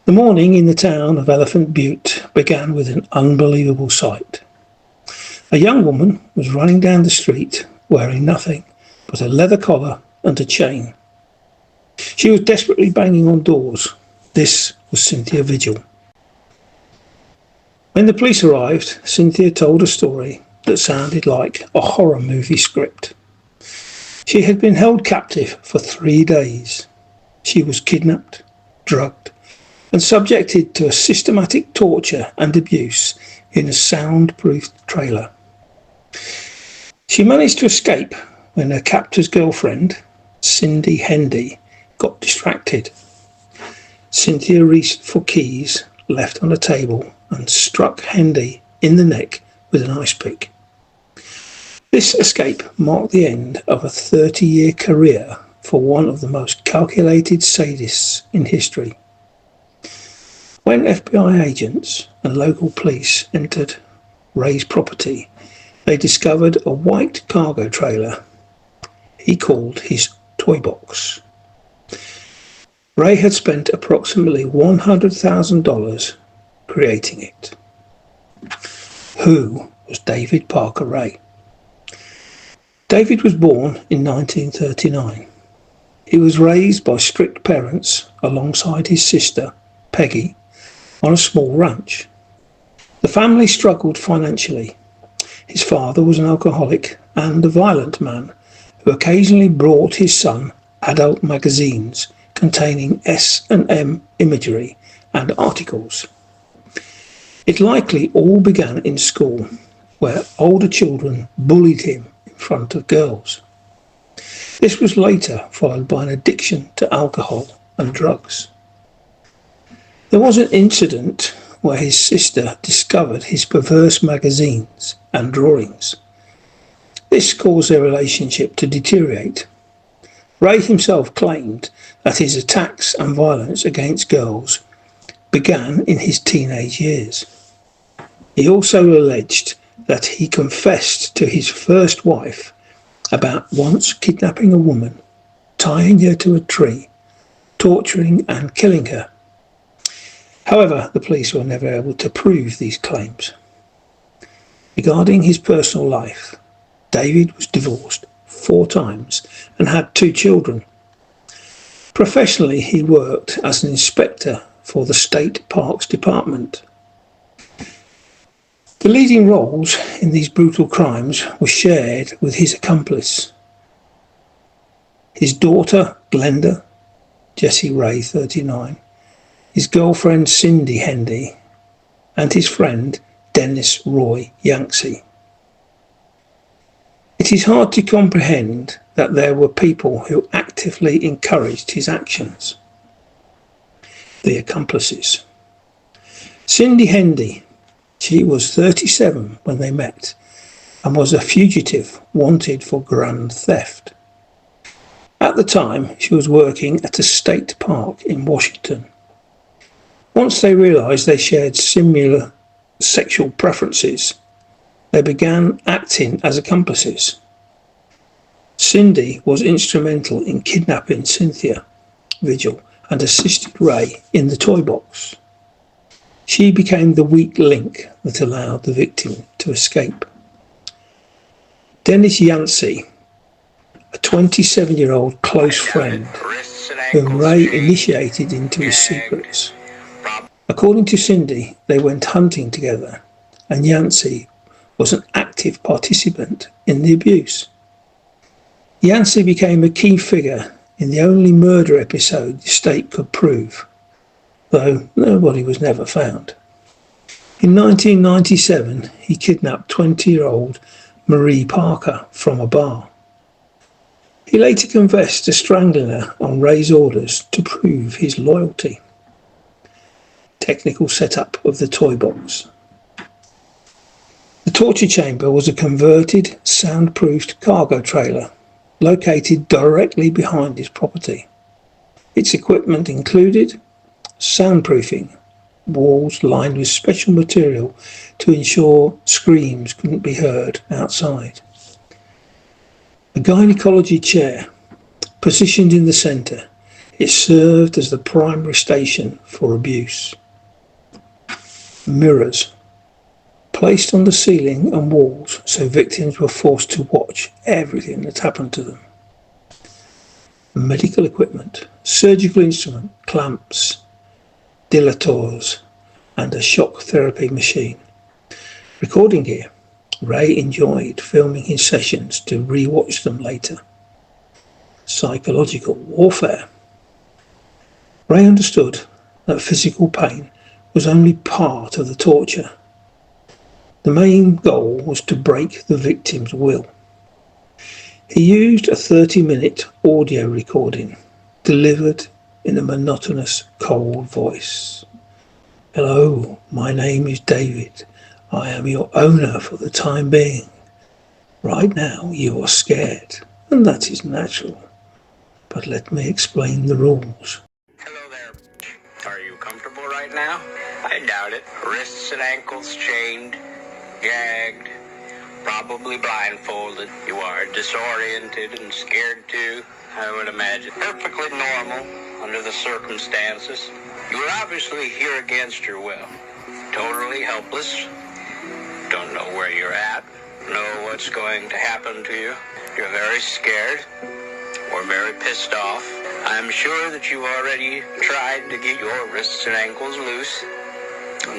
The morning in the town of Elephant Butte began with an unbelievable sight. A young woman was running down the street wearing nothing but a leather collar and a chain. She was desperately banging on doors. This was Cynthia Vigil. When the police arrived, Cynthia told a story that sounded like a horror movie script. She had been held captive for 3 days. She was kidnapped, drugged, and subjected to a systematic torture and abuse in a soundproof trailer. She managed to escape when her captor's girlfriend, Cindy Hendy, got distracted. Cynthia reached for keys left on a table and struck Hendy in the neck with an ice pick. This escape marked the end of a 30-year career for one of the most calculated sadists in history. When FBI agents and local police entered Ray's property, they discovered a white cargo trailer he called his toy box. Ray had spent approximately $100,000 creating it. Who was David Parker Ray? David was born in 1939. He was raised by strict parents alongside his sister, Peggy, on a small ranch. The family struggled financially. His father was an alcoholic and a violent man who occasionally brought his son adult magazines containing S&M imagery and articles. It likely all began in school, where older children bullied him in front of girls. This was later followed by an addiction to alcohol and drugs. There was an incident where his sister discovered his perverse magazines and drawings. This caused their relationship to deteriorate. Ray himself claimed that his attacks and violence against girls began in his teenage years. He also alleged that he confessed to his first wife about once kidnapping a woman, tying her to a tree, torturing and killing her. However, the police were never able to prove these claims. Regarding his personal life, David was divorced 4 times and had 2 children. Professionally, he worked as an inspector for the State Parks Department. The leading roles in these brutal crimes were shared with his accomplice, his daughter Glenda, Jessie Ray, 39, his girlfriend Cindy Hendy, and his friend Dennis Roy Yancey. It is hard to comprehend that there were people who actively encouraged his actions. The accomplices. Cindy Hendy, she was 37 when they met and was a fugitive wanted for grand theft. At the time, she was working at a state park in Washington. Once they realized they shared similar sexual preferences, they began acting as accomplices. Cindy was instrumental in kidnapping Cynthia Vigil and assisted Ray in the toy box. She became the weak link that allowed the victim to escape. Dennis Yancey, a 27-year-old close friend whom Ray initiated into his secrets. According to Cindy, they went hunting together, and Yancey was an active participant in the abuse. Yancey became a key figure in the only murder episode the state could prove, though nobody was never found. In 1997, he kidnapped 20-year-old Marie Parker from a bar. He later confessed to strangling her on Ray's orders to prove his loyalty. Technical setup of the toy box. The torture chamber was a converted, soundproofed cargo trailer located directly behind his property. Its equipment included soundproofing, walls lined with special material to ensure screams couldn't be heard outside. A gynecology chair positioned in the centre It served as the primary station for abuse. Mirrors placed on the ceiling and walls so victims were forced to watch everything that happened to them. Medical equipment, surgical instrument, clamps, dilators, and a shock therapy machine. Recording gear. Ray enjoyed filming his sessions to re-watch them later. Psychological warfare. Ray understood that physical pain was only part of the torture. The main goal was to break the victim's will. He used a 30-minute audio recording delivered in a monotonous, cold voice. "Hello, my name is David. I am your owner for the time being. Right now you are scared, and that is natural. But let me explain the rules." Hello there. Are you comfortable right now? I doubt it. Wrists and ankles chained, gagged, probably blindfolded. You are disoriented and scared too, I would imagine. Perfectly normal under the circumstances. You are obviously here against your will. Totally helpless. Don't know where you're at. Know what's going to happen to you. You're very scared or very pissed off. I'm sure that you've already tried to get your wrists and ankles loose.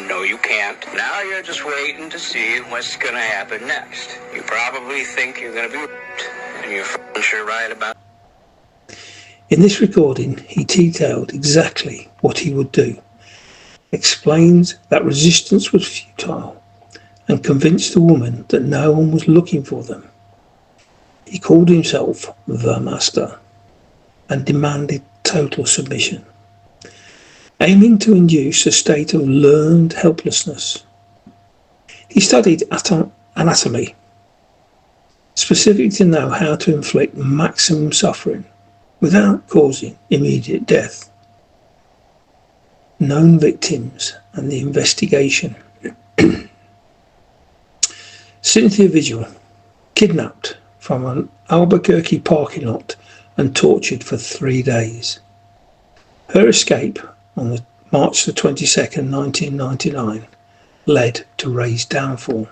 No, you can't. Now you're just waiting to see what's going to happen next. You probably think you're going to be raped, and you're sure right about it. In this recording, he detailed exactly what he would do, explained that resistance was futile, and convinced the woman that no one was looking for them. He called himself the Master and demanded total submission, aiming to induce a state of learned helplessness. He studied anatomy, specifically to know how to inflict maximum suffering without causing immediate death. Known victims and the investigation. Cynthia Vigil, kidnapped from an Albuquerque parking lot and tortured for 3 days. Her escape on March the 22nd, 1999, led to Ray's downfall.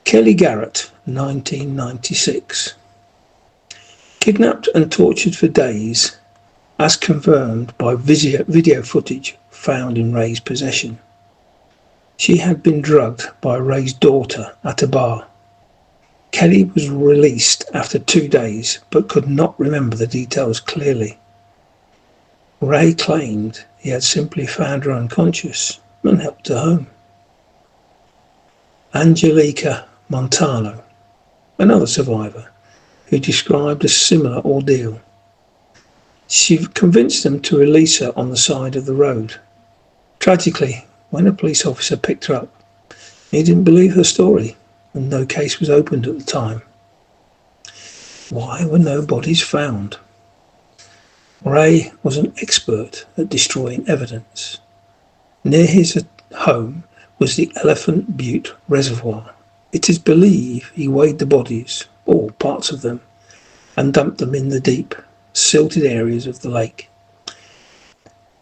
Kelly Garrett, 1996. Kidnapped and tortured for days, as confirmed by video footage found in Ray's possession. She had been drugged by Ray's daughter at a bar. Kelly was released after 2 days, but could not remember the details clearly. Ray claimed he had simply found her unconscious and helped her home. Angelica Montano, another survivor, who described a similar ordeal. She convinced them to release her on the side of the road. Tragically, when a police officer picked her up, he didn't believe her story, and no case was opened at the time. Why were no bodies found? Ray was an expert at destroying evidence. Near his home was the Elephant Butte Reservoir. It is believed he weighed the bodies, or parts of them, and dumped them in the deep, silted areas of the lake.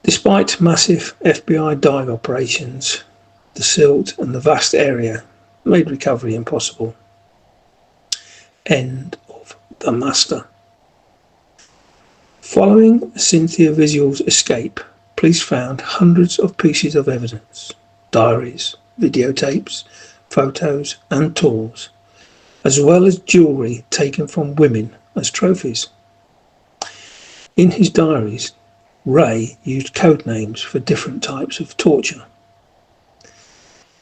Despite massive FBI dive operations, the silt and the vast area made recovery impossible. End of The Master. Following Cynthia Vigil's escape, police found hundreds of pieces of evidence, diaries, videotapes, photos and tools, as well as jewellery taken from women as trophies. In his diaries, Ray used code names for different types of torture.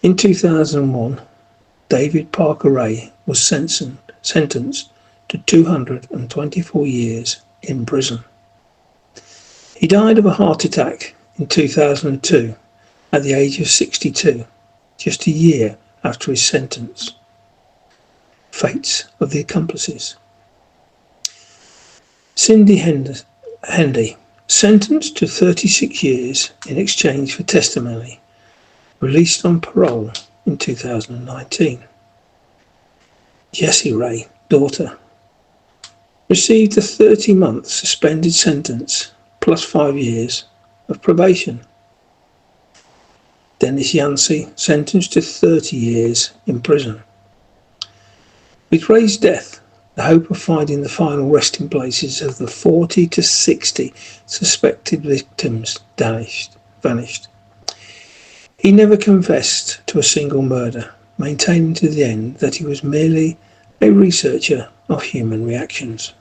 In 2001, David Parker Ray was sentenced to 224 years in prison. He died of a heart attack in 2002 at the age of 62, just a year after his sentence. Fates of the accomplices. Cindy Hendy, sentenced to 36 years in exchange for testimony, released on parole in 2019. Jessie Ray, daughter. received a 30-month suspended sentence plus 5 years of probation. Dennis Yancey sentenced to 30 years in prison. With Ray's death, the hope of finding the final resting places of the 40 to 60 suspected victims vanished. He never confessed to a single murder, maintaining to the end that he was merely a researcher of human reactions.